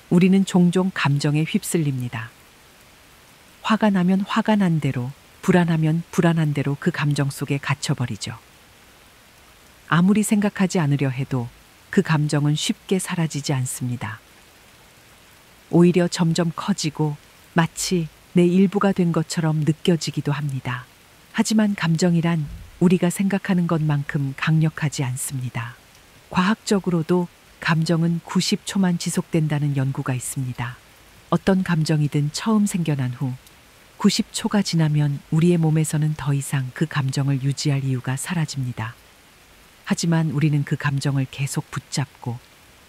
우리는 종종 감정에 휩쓸립니다. 화가 나면 화가 난 대로, 불안하면 불안한 대로 그 감정 속에 갇혀버리죠. 아무리 생각하지 않으려 해도 그 감정은 쉽게 사라지지 않습니다. 오히려 점점 커지고 마치 내 일부가 된 것처럼 느껴지기도 합니다. 하지만 감정이란 우리가 생각하는 것만큼 강력하지 않습니다. 과학적으로도 감정은 90초만 지속된다는 연구가 있습니다. 어떤 감정이든 처음 생겨난 후 90초가 지나면 우리의 몸에서는 더 이상 그 감정을 유지할 이유가 사라집니다. 하지만 우리는 그 감정을 계속 붙잡고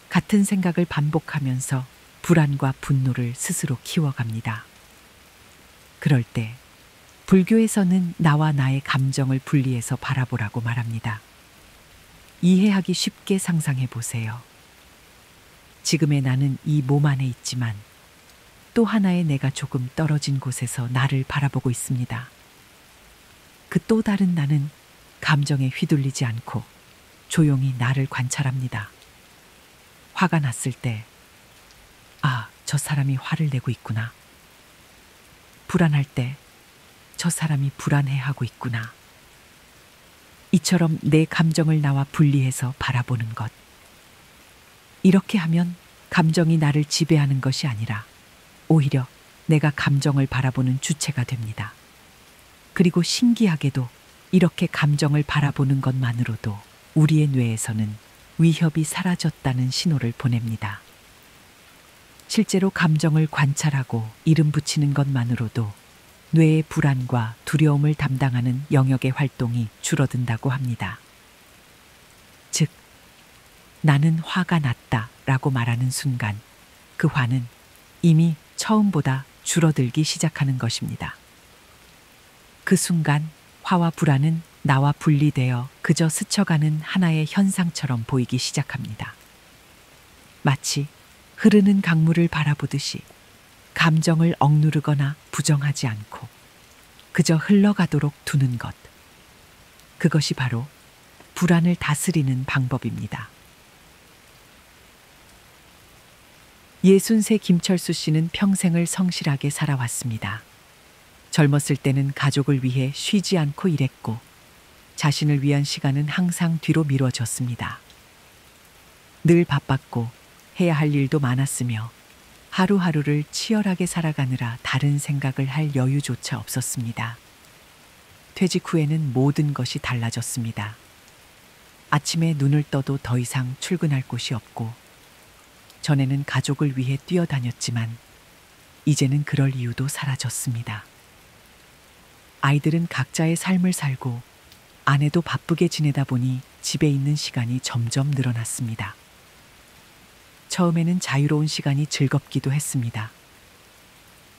같은 생각을 반복하면서 불안과 분노를 스스로 키워갑니다. 그럴 때 불교에서는 나와 나의 감정을 분리해서 바라보라고 말합니다. 이해하기 쉽게 상상해 보세요. 지금의 나는 이 몸 안에 있지만 또 하나의 내가 조금 떨어진 곳에서 나를 바라보고 있습니다. 그 또 다른 나는 감정에 휘둘리지 않고 조용히 나를 관찰합니다. 화가 났을 때, 아, 저 사람이 화를 내고 있구나. 불안할 때, 저 사람이 불안해하고 있구나. 이처럼 내 감정을 나와 분리해서 바라보는 것. 이렇게 하면 감정이 나를 지배하는 것이 아니라 오히려 내가 감정을 바라보는 주체가 됩니다. 그리고 신기하게도 이렇게 감정을 바라보는 것만으로도 우리의 뇌에서는 위협이 사라졌다는 신호를 보냅니다. 실제로 감정을 관찰하고 이름 붙이는 것만으로도 뇌의 불안과 두려움을 담당하는 영역의 활동이 줄어든다고 합니다. 즉, 나는 화가 났다 라고 말하는 순간 그 화는 이미 처음보다 줄어들기 시작하는 것입니다. 그 순간 화와 불안은 나와 분리되어 그저 스쳐가는 하나의 현상처럼 보이기 시작합니다. 마치 흐르는 강물을 바라보듯이 감정을 억누르거나 부정하지 않고 그저 흘러가도록 두는 것. 그것이 바로 불안을 다스리는 방법입니다. 60세 김철수 씨는 평생을 성실하게 살아왔습니다. 젊었을 때는 가족을 위해 쉬지 않고 일했고 자신을 위한 시간은 항상 뒤로 미뤄졌습니다. 늘 바빴고 해야 할 일도 많았으며 하루하루를 치열하게 살아가느라 다른 생각을 할 여유조차 없었습니다. 퇴직 후에는 모든 것이 달라졌습니다. 아침에 눈을 떠도 더 이상 출근할 곳이 없고 전에는 가족을 위해 뛰어다녔지만 이제는 그럴 이유도 사라졌습니다. 아이들은 각자의 삶을 살고 아내도 바쁘게 지내다 보니 집에 있는 시간이 점점 늘어났습니다. 처음에는 자유로운 시간이 즐겁기도 했습니다.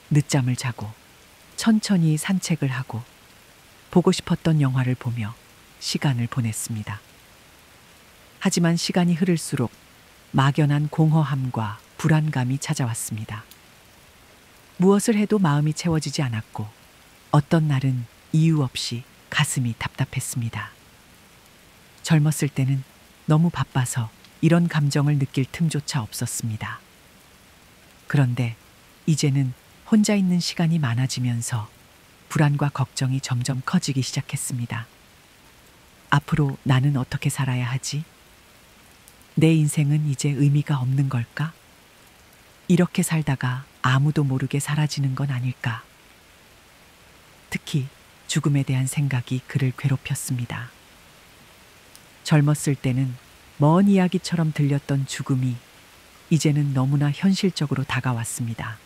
늦잠을 자고 천천히 산책을 하고 보고 싶었던 영화를 보며 시간을 보냈습니다. 하지만 시간이 흐를수록 막연한 공허함과 불안감이 찾아왔습니다. 무엇을 해도 마음이 채워지지 않았고 어떤 날은 이유 없이 가슴이 답답했습니다. 젊었을 때는 너무 바빠서 이런 감정을 느낄 틈조차 없었습니다. 그런데 이제는 혼자 있는 시간이 많아지면서 불안과 걱정이 점점 커지기 시작했습니다. 앞으로 나는 어떻게 살아야 하지? 내 인생은 이제 의미가 없는 걸까? 이렇게 살다가 아무도 모르게 사라지는 건 아닐까? 특히 죽음에 대한 생각이 그를 괴롭혔습니다. 젊었을 때는 먼 이야기처럼 들렸던 죽음이 이제는 너무나 현실적으로 다가왔습니다.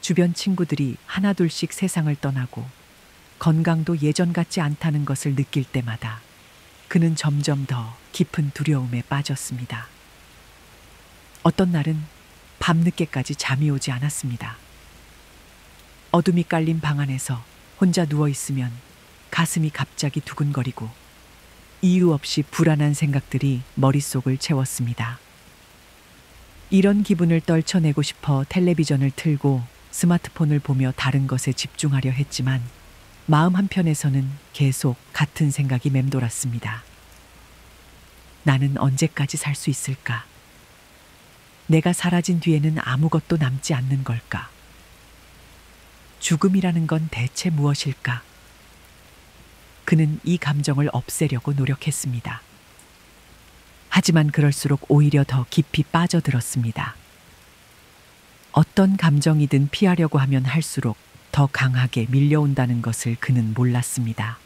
주변 친구들이 하나둘씩 세상을 떠나고 건강도 예전 같지 않다는 것을 느낄 때마다 그는 점점 더 깊은 두려움에 빠졌습니다. 어떤 날은 밤늦게까지 잠이 오지 않았습니다. 어둠이 깔린 방 안에서 혼자 누워 있으면 가슴이 갑자기 두근거리고 이유 없이 불안한 생각들이 머릿속을 채웠습니다. 이런 기분을 떨쳐내고 싶어 텔레비전을 틀고 스마트폰을 보며 다른 것에 집중하려 했지만 마음 한편에서는 계속 같은 생각이 맴돌았습니다. 나는 언제까지 살 수 있을까? 내가 사라진 뒤에는 아무것도 남지 않는 걸까? 죽음이라는 건 대체 무엇일까? 그는 이 감정을 없애려고 노력했습니다. 하지만 그럴수록 오히려 더 깊이 빠져들었습니다. 어떤 감정이든 피하려고 하면 할수록 더 강하게 밀려온다는 것을 그는 몰랐습니다.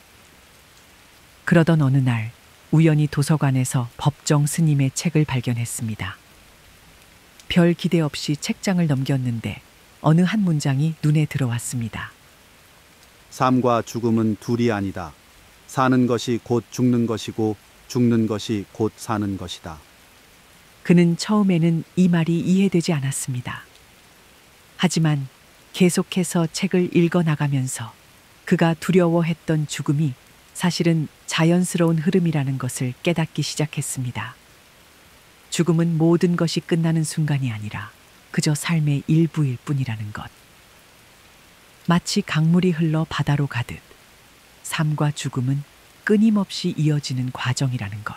그러던 어느 날 우연히 도서관에서 법정 스님의 책을 발견했습니다. 별 기대 없이 책장을 넘겼는데 어느 한 문장이 눈에 들어왔습니다. 삶과 죽음은 둘이 아니다. 사는 것이 곧 죽는 것이고 죽는 것이 곧 사는 것이다. 그는 처음에는 이 말이 이해되지 않았습니다. 하지만 계속해서 책을 읽어 나가면서 그가 두려워했던 죽음이 사실은 자연스러운 흐름이라는 것을 깨닫기 시작했습니다. 죽음은 모든 것이 끝나는 순간이 아니라 그저 삶의 일부일 뿐이라는 것. 마치 강물이 흘러 바다로 가듯 삶과 죽음은 끊임없이 이어지는 과정이라는 것.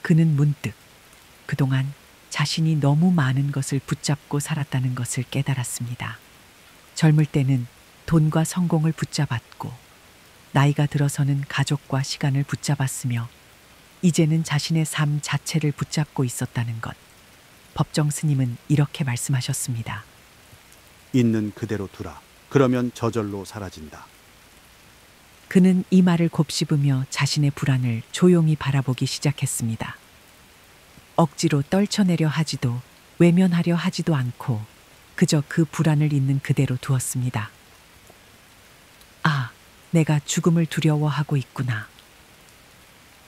그는 문득 그동안 자신이 너무 많은 것을 붙잡고 살았다는 것을 깨달았습니다. 젊을 때는 돈과 성공을 붙잡았고 나이가 들어서는 가족과 시간을 붙잡았으며 이제는 자신의 삶 자체를 붙잡고 있었다는 것. 법정 스님은 이렇게 말씀하셨습니다. 있는 그대로 두라. 그러면 저절로 사라진다. 그는 이 말을 곱씹으며 자신의 불안을 조용히 바라보기 시작했습니다. 억지로 떨쳐내려 하지도 외면하려 하지도 않고 그저 그 불안을 있는 그대로 두었습니다. 아, 내가 죽음을 두려워하고 있구나.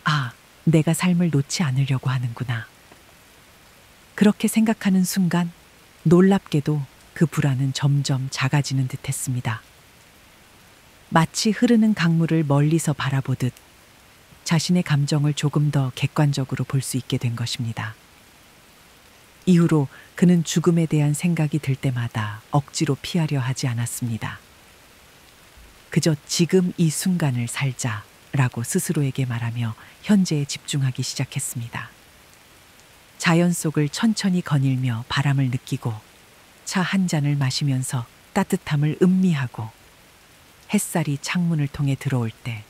아, 내가 삶을 놓지 않으려고 하는구나. 그렇게 생각하는 순간 놀랍게도 그 불안은 점점 작아지는 듯했습니다. 마치 흐르는 강물을 멀리서 바라보듯 자신의 감정을 조금 더 객관적으로 볼 수 있게 된 것입니다. 이후로 그는 죽음에 대한 생각이 들 때마다 억지로 피하려 하지 않았습니다. 그저 지금 이 순간을 살자라고 스스로에게 말하며 현재에 집중하기 시작했습니다. 자연 속을 천천히 거닐며 바람을 느끼고 차 한 잔을 마시면서 따뜻함을 음미하고 햇살이 창문을 통해 들어올 때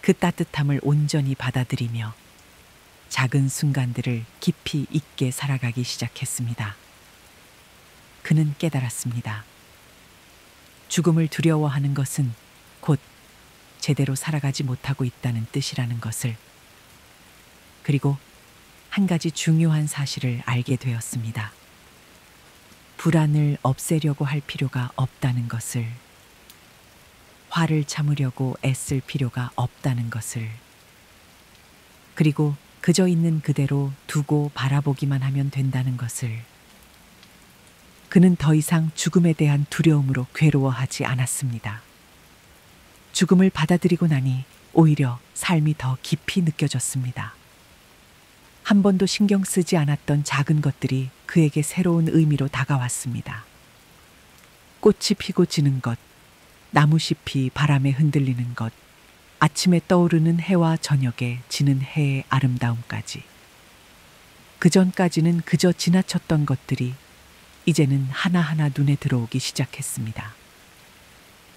그 따뜻함을 온전히 받아들이며 작은 순간들을 깊이 있게 살아가기 시작했습니다. 그는 깨달았습니다. 죽음을 두려워하는 것은 곧 제대로 살아가지 못하고 있다는 뜻이라는 것을. 그리고 한 가지 중요한 사실을 알게 되었습니다. 불안을 없애려고 할 필요가 없다는 것을. 화를 참으려고 애쓸 필요가 없다는 것을. 그리고 그저 있는 그대로 두고 바라보기만 하면 된다는 것을. 그는 더 이상 죽음에 대한 두려움으로 괴로워하지 않았습니다. 죽음을 받아들이고 나니 오히려 삶이 더 깊이 느껴졌습니다. 한 번도 신경 쓰지 않았던 작은 것들이 그에게 새로운 의미로 다가왔습니다. 꽃이 피고 지는 것, 나무잎이 바람에 흔들리는 것, 아침에 떠오르는 해와 저녁에 지는 해의 아름다움까지. 그전까지는 그저 지나쳤던 것들이 이제는 하나하나 눈에 들어오기 시작했습니다.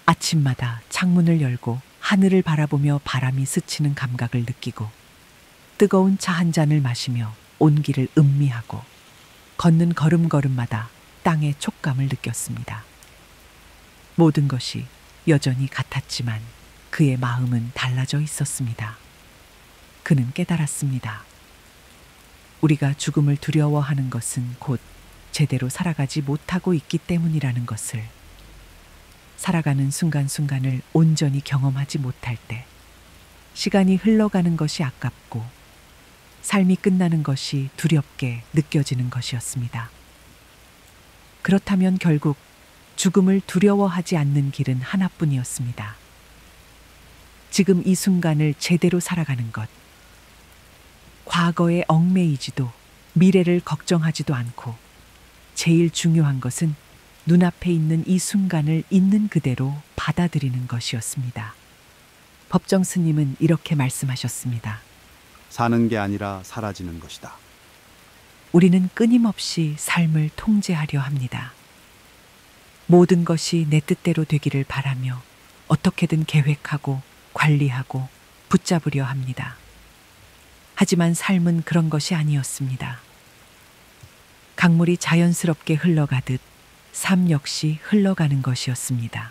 아침마다 창문을 열고 하늘을 바라보며 바람이 스치는 감각을 느끼고 뜨거운 차 한 잔을 마시며 온기를 음미하고 걷는 걸음걸음마다 땅의 촉감을 느꼈습니다. 모든 것이 여전히 같았지만 그의 마음은 달라져 있었습니다. 그는 깨달았습니다. 우리가 죽음을 두려워하는 것은 곧 제대로 살아가지 못하고 있기 때문이라는 것을. 살아가는 순간순간을 온전히 경험하지 못할 때 시간이 흘러가는 것이 아깝고 삶이 끝나는 것이 두렵게 느껴지는 것이었습니다. 그렇다면 결국 죽음을 두려워하지 않는 길은 하나뿐이었습니다. 지금 이 순간을 제대로 살아가는 것. 과거에 얽매이지도 미래를 걱정하지도 않고 제일 중요한 것은 눈앞에 있는 이 순간을 있는 그대로 받아들이는 것이었습니다. 법정 스님은 이렇게 말씀하셨습니다. 사는 게 아니라 사라지는 것이다. 우리는 끊임없이 삶을 통제하려 합니다. 모든 것이 내 뜻대로 되기를 바라며 어떻게든 계획하고 관리하고 붙잡으려 합니다. 하지만 삶은 그런 것이 아니었습니다. 강물이 자연스럽게 흘러가듯 삶 역시 흘러가는 것이었습니다.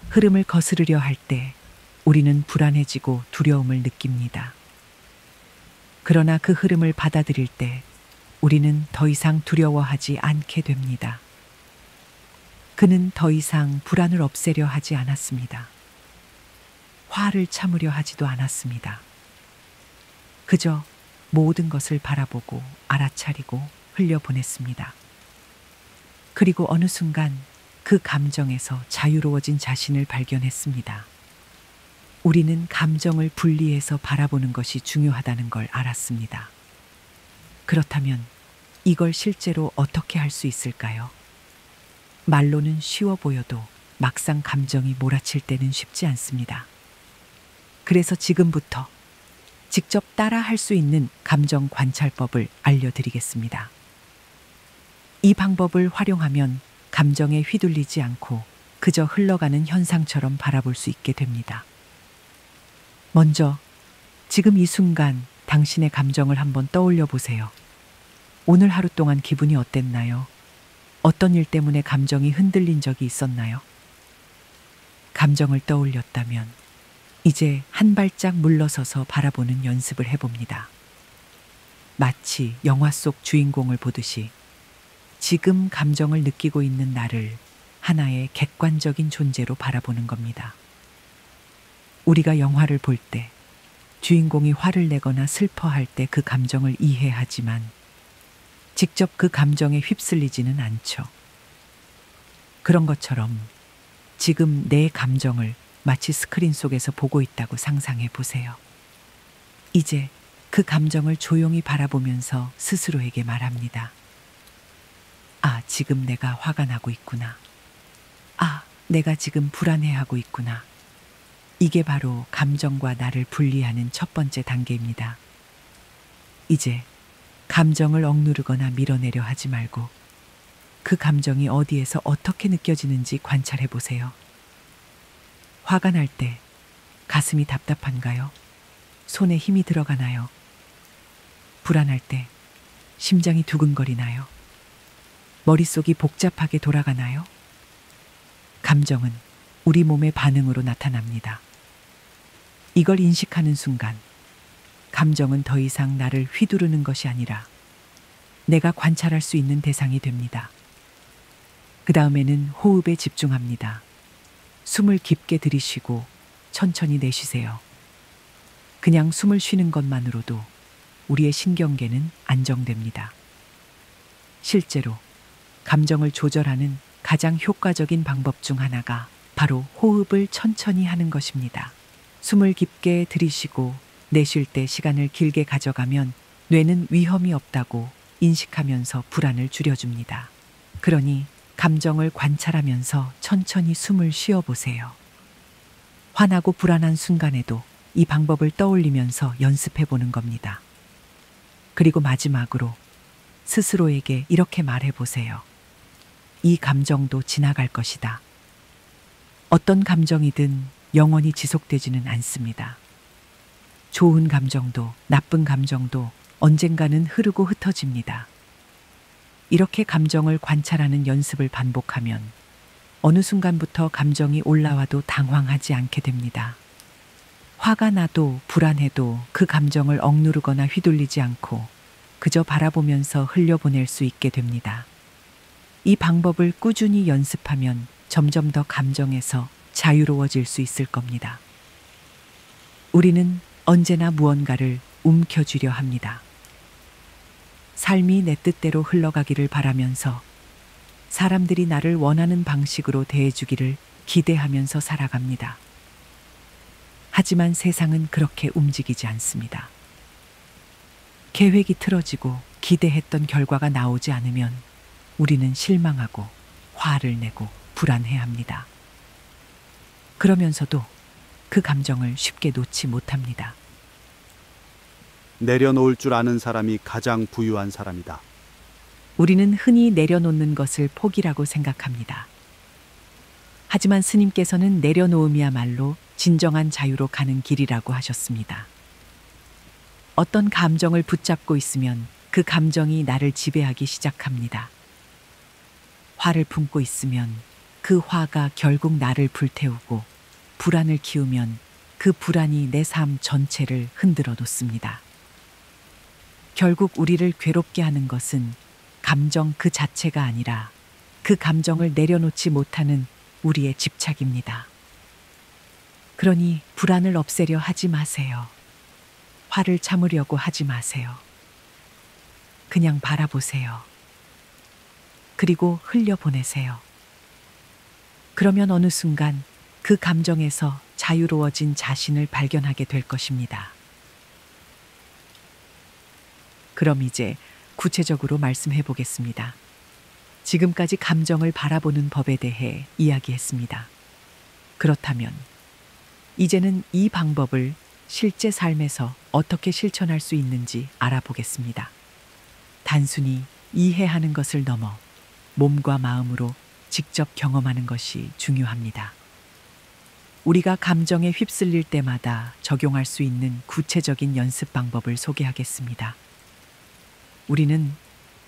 흐름을 거스르려 할 때 우리는 불안해지고 두려움을 느낍니다. 그러나 그 흐름을 받아들일 때 우리는 더 이상 두려워하지 않게 됩니다. 그는 더 이상 불안을 없애려 하지 않았습니다. 화를 참으려 하지도 않았습니다. 그저 모든 것을 바라보고 알아차리고 흘려보냈습니다. 그리고 어느 순간 그 감정에서 자유로워진 자신을 발견했습니다. 우리는 감정을 분리해서 바라보는 것이 중요하다는 걸 알았습니다. 그렇다면 이걸 실제로 어떻게 할 수 있을까요? 말로는 쉬워 보여도 막상 감정이 몰아칠 때는 쉽지 않습니다. 그래서 지금부터 직접 따라 할 수 있는 감정 관찰법을 알려드리겠습니다. 이 방법을 활용하면 감정에 휘둘리지 않고 그저 흘러가는 현상처럼 바라볼 수 있게 됩니다. 먼저 지금 이 순간 당신의 감정을 한번 떠올려 보세요. 오늘 하루 동안 기분이 어땠나요? 어떤 일 때문에 감정이 흔들린 적이 있었나요? 감정을 떠올렸다면 이제 한 발짝 물러서서 바라보는 연습을 해봅니다. 마치 영화 속 주인공을 보듯이 지금 감정을 느끼고 있는 나를 하나의 객관적인 존재로 바라보는 겁니다. 우리가 영화를 볼 때 주인공이 화를 내거나 슬퍼할 때 그 감정을 이해하지만 직접 그 감정에 휩쓸리지는 않죠. 그런 것처럼 지금 내 감정을 마치 스크린 속에서 보고 있다고 상상해 보세요. 이제 그 감정을 조용히 바라보면서 스스로에게 말합니다. 아, 지금 내가 화가 나고 있구나. 아, 내가 지금 불안해하고 있구나. 이게 바로 감정과 나를 분리하는 첫 번째 단계입니다. 이제 감정을 억누르거나 밀어내려 하지 말고 그 감정이 어디에서 어떻게 느껴지는지 관찰해 보세요. 화가 날 때 가슴이 답답한가요? 손에 힘이 들어가나요? 불안할 때 심장이 두근거리나요? 머릿속이 복잡하게 돌아가나요? 감정은 우리 몸의 반응으로 나타납니다. 이걸 인식하는 순간 감정은 더 이상 나를 휘두르는 것이 아니라 내가 관찰할 수 있는 대상이 됩니다. 그 다음에는 호흡에 집중합니다. 숨을 깊게 들이쉬고 천천히 내쉬세요. 그냥 숨을 쉬는 것만으로도 우리의 신경계는 안정됩니다. 실제로 감정을 조절하는 가장 효과적인 방법 중 하나가 바로 호흡을 천천히 하는 것입니다. 숨을 깊게 들이쉬고 내쉴 때 시간을 길게 가져가면 뇌는 위험이 없다고 인식하면서 불안을 줄여줍니다. 그러니 감정을 관찰하면서 천천히 숨을 쉬어보세요. 화나고 불안한 순간에도 이 방법을 떠올리면서 연습해보는 겁니다. 그리고 마지막으로 스스로에게 이렇게 말해보세요. 이 감정도 지나갈 것이다. 어떤 감정이든 영원히 지속되지는 않습니다. 좋은 감정도 나쁜 감정도 언젠가는 흐르고 흩어집니다. 이렇게 감정을 관찰하는 연습을 반복하면 어느 순간부터 감정이 올라와도 당황하지 않게 됩니다. 화가 나도 불안해도 그 감정을 억누르거나 휘둘리지 않고 그저 바라보면서 흘려보낼 수 있게 됩니다. 이 방법을 꾸준히 연습하면 점점 더 감정에서 자유로워질 수 있을 겁니다. 우리는 언제나 무언가를 움켜쥐려 합니다. 삶이 내 뜻대로 흘러가기를 바라면서 사람들이 나를 원하는 방식으로 대해주기를 기대하면서 살아갑니다. 하지만 세상은 그렇게 움직이지 않습니다. 계획이 틀어지고 기대했던 결과가 나오지 않으면 우리는 실망하고 화를 내고 불안해합니다. 그러면서도 그 감정을 쉽게 놓지 못합니다. 내려놓을 줄 아는 사람이 가장 부유한 사람이다. 우리는 흔히 내려놓는 것을 포기라고 생각합니다. 하지만 스님께서는 내려놓음이야말로 진정한 자유로 가는 길이라고 하셨습니다. 어떤 감정을 붙잡고 있으면 그 감정이 나를 지배하기 시작합니다. 화를 품고 있으면 그 화가 결국 나를 불태우고, 불안을 키우면 그 불안이 내 삶 전체를 흔들어 놓습니다. 결국 우리를 괴롭게 하는 것은 감정 그 자체가 아니라 그 감정을 내려놓지 못하는 우리의 집착입니다. 그러니 불안을 없애려 하지 마세요. 화를 참으려고 하지 마세요. 그냥 바라보세요. 그리고 흘려보내세요. 그러면 어느 순간 그 감정에서 자유로워진 자신을 발견하게 될 것입니다. 그럼 이제 구체적으로 말씀해 보겠습니다. 지금까지 감정을 바라보는 법에 대해 이야기했습니다. 그렇다면 이제는 이 방법을 실제 삶에서 어떻게 실천할 수 있는지 알아보겠습니다. 단순히 이해하는 것을 넘어 몸과 마음으로 직접 경험하는 것이 중요합니다. 우리가 감정에 휩쓸릴 때마다 적용할 수 있는 구체적인 연습 방법을 소개하겠습니다. 우리는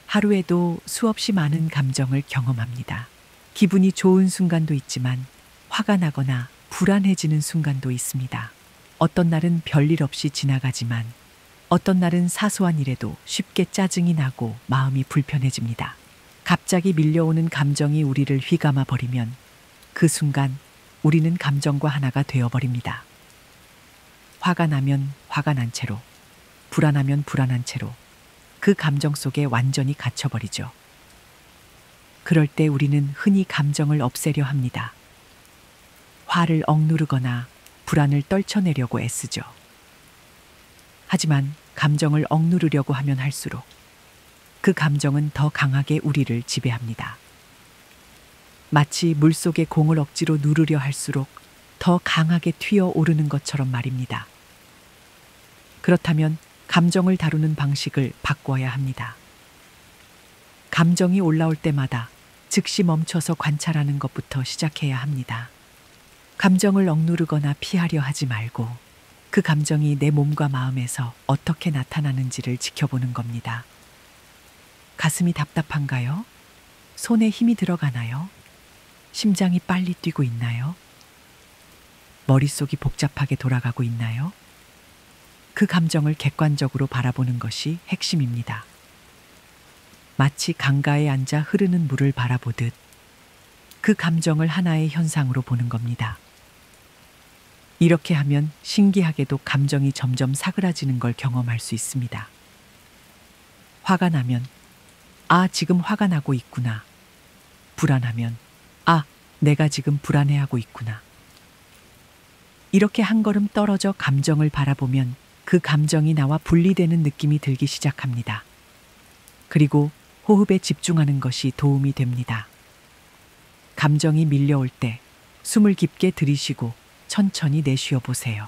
하루에도 수없이 많은 감정을 경험합니다. 기분이 좋은 순간도 있지만 화가 나거나 불안해지는 순간도 있습니다. 어떤 날은 별일 없이 지나가지만 어떤 날은 사소한 일에도 쉽게 짜증이 나고 마음이 불편해집니다. 갑자기 밀려오는 감정이 우리를 휘감아 버리면 그 순간 우리는 감정과 하나가 되어버립니다. 화가 나면 화가 난 채로, 불안하면 불안한 채로 그 감정 속에 완전히 갇혀버리죠. 그럴 때 우리는 흔히 감정을 없애려 합니다. 화를 억누르거나 불안을 떨쳐내려고 애쓰죠. 하지만 감정을 억누르려고 하면 할수록 그 감정은 더 강하게 우리를 지배합니다. 마치 물속의 공을 억지로 누르려 할수록 더 강하게 튀어오르는 것처럼 말입니다. 그렇다면 감정을 다루는 방식을 바꿔야 합니다. 감정이 올라올 때마다 즉시 멈춰서 관찰하는 것부터 시작해야 합니다. 감정을 억누르거나 피하려 하지 말고 그 감정이 내 몸과 마음에서 어떻게 나타나는지를 지켜보는 겁니다. 가슴이 답답한가요? 손에 힘이 들어가나요? 심장이 빨리 뛰고 있나요? 머릿속이 복잡하게 돌아가고 있나요? 그 감정을 객관적으로 바라보는 것이 핵심입니다. 마치 강가에 앉아 흐르는 물을 바라보듯 그 감정을 하나의 현상으로 보는 겁니다. 이렇게 하면 신기하게도 감정이 점점 사그라지는 걸 경험할 수 있습니다. 화가 나면 아, 지금 화가 나고 있구나. 불안하면 아, 내가 지금 불안해하고 있구나. 이렇게 한 걸음 떨어져 감정을 바라보면 그 감정이 나와 분리되는 느낌이 들기 시작합니다. 그리고 호흡에 집중하는 것이 도움이 됩니다. 감정이 밀려올 때 숨을 깊게 들이쉬고 천천히 내쉬어 보세요.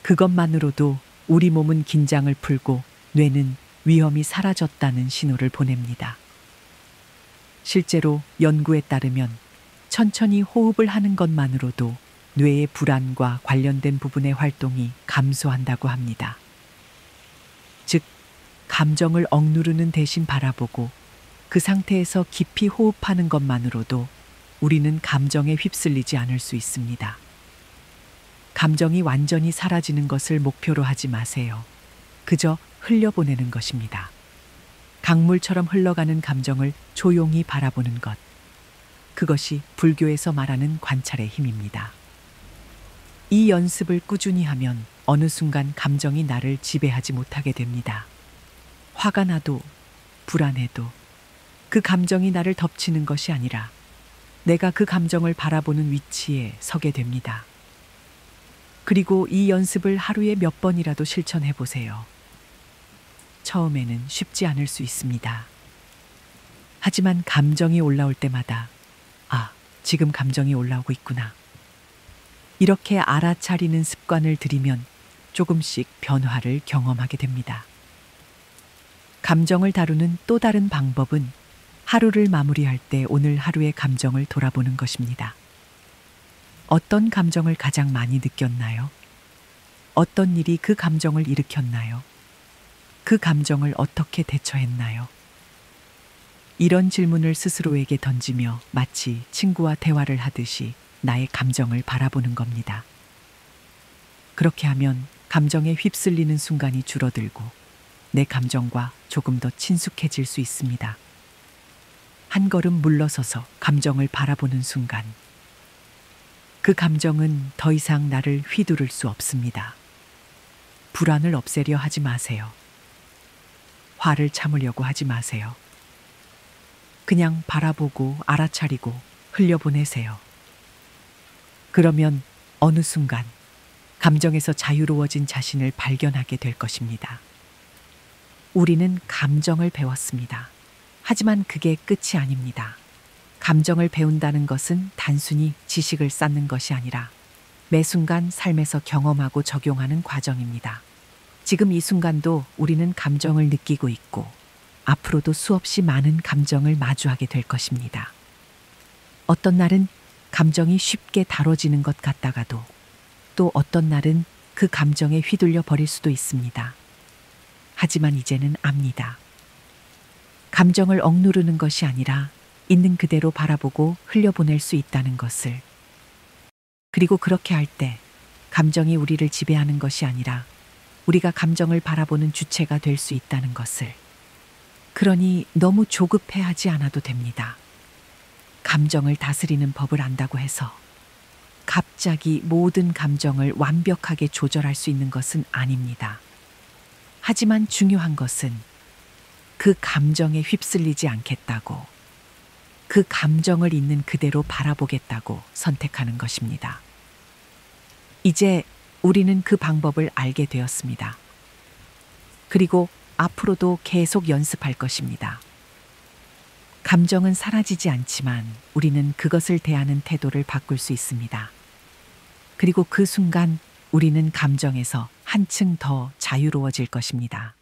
그것만으로도 우리 몸은 긴장을 풀고 뇌는 위험이 사라졌다는 신호를 보냅니다. 실제로 연구에 따르면 천천히 호흡을 하는 것만으로도 뇌의 불안과 관련된 부분의 활동이 감소한다고 합니다. 즉, 감정을 억누르는 대신 바라보고 그 상태에서 깊이 호흡하는 것만으로도 우리는 감정에 휩쓸리지 않을 수 있습니다. 감정이 완전히 사라지는 것을 목표로 하지 마세요. 그저 흘려보내는 것입니다. 강물처럼 흘러가는 감정을 조용히 바라보는 것. 그것이 불교에서 말하는 관찰의 힘입니다. 이 연습을 꾸준히 하면 어느 순간 감정이 나를 지배하지 못하게 됩니다. 화가 나도 불안해도 그 감정이 나를 덮치는 것이 아니라 내가 그 감정을 바라보는 위치에 서게 됩니다. 그리고 이 연습을 하루에 몇 번이라도 실천해 보세요. 처음에는 쉽지 않을 수 있습니다. 하지만 감정이 올라올 때마다 아, 지금 감정이 올라오고 있구나. 이렇게 알아차리는 습관을 들이면 조금씩 변화를 경험하게 됩니다. 감정을 다루는 또 다른 방법은 하루를 마무리할 때 오늘 하루의 감정을 돌아보는 것입니다. 어떤 감정을 가장 많이 느꼈나요? 어떤 일이 그 감정을 일으켰나요? 그 감정을 어떻게 대처했나요? 이런 질문을 스스로에게 던지며 마치 친구와 대화를 하듯이 나의 감정을 바라보는 겁니다. 그렇게 하면 감정에 휩쓸리는 순간이 줄어들고 내 감정과 조금 더 친숙해질 수 있습니다. 한 걸음 물러서서 감정을 바라보는 순간, 그 감정은 더 이상 나를 휘두를 수 없습니다. 불안을 없애려 하지 마세요. 화를 참으려고 하지 마세요. 그냥 바라보고 알아차리고 흘려보내세요. 그러면 어느 순간 감정에서 자유로워진 자신을 발견하게 될 것입니다. 우리는 감정을 배웠습니다. 하지만 그게 끝이 아닙니다. 감정을 배운다는 것은 단순히 지식을 쌓는 것이 아니라 매 순간 삶에서 경험하고 적용하는 과정입니다. 지금 이 순간도 우리는 감정을 느끼고 있고 앞으로도 수없이 많은 감정을 마주하게 될 것입니다. 어떤 날은 감정이 쉽게 다뤄지는 것 같다가도 또 어떤 날은 그 감정에 휘둘려 버릴 수도 있습니다. 하지만 이제는 압니다. 감정을 억누르는 것이 아니라 있는 그대로 바라보고 흘려보낼 수 있다는 것을. 그리고 그렇게 할 때 감정이 우리를 지배하는 것이 아니라 우리가 감정을 바라보는 주체가 될 수 있다는 것을. 그러니 너무 조급해하지 않아도 됩니다. 감정을 다스리는 법을 안다고 해서 갑자기 모든 감정을 완벽하게 조절할 수 있는 것은 아닙니다. 하지만 중요한 것은 그 감정에 휩쓸리지 않겠다고, 그 감정을 있는 그대로 바라보겠다고 선택하는 것입니다. 이제 우리는 그 방법을 알게 되었습니다. 그리고 앞으로도 계속 연습할 것입니다. 감정은 사라지지 않지만 우리는 그것을 대하는 태도를 바꿀 수 있습니다. 그리고 그 순간 우리는 감정에서 한층 더 자유로워질 것입니다.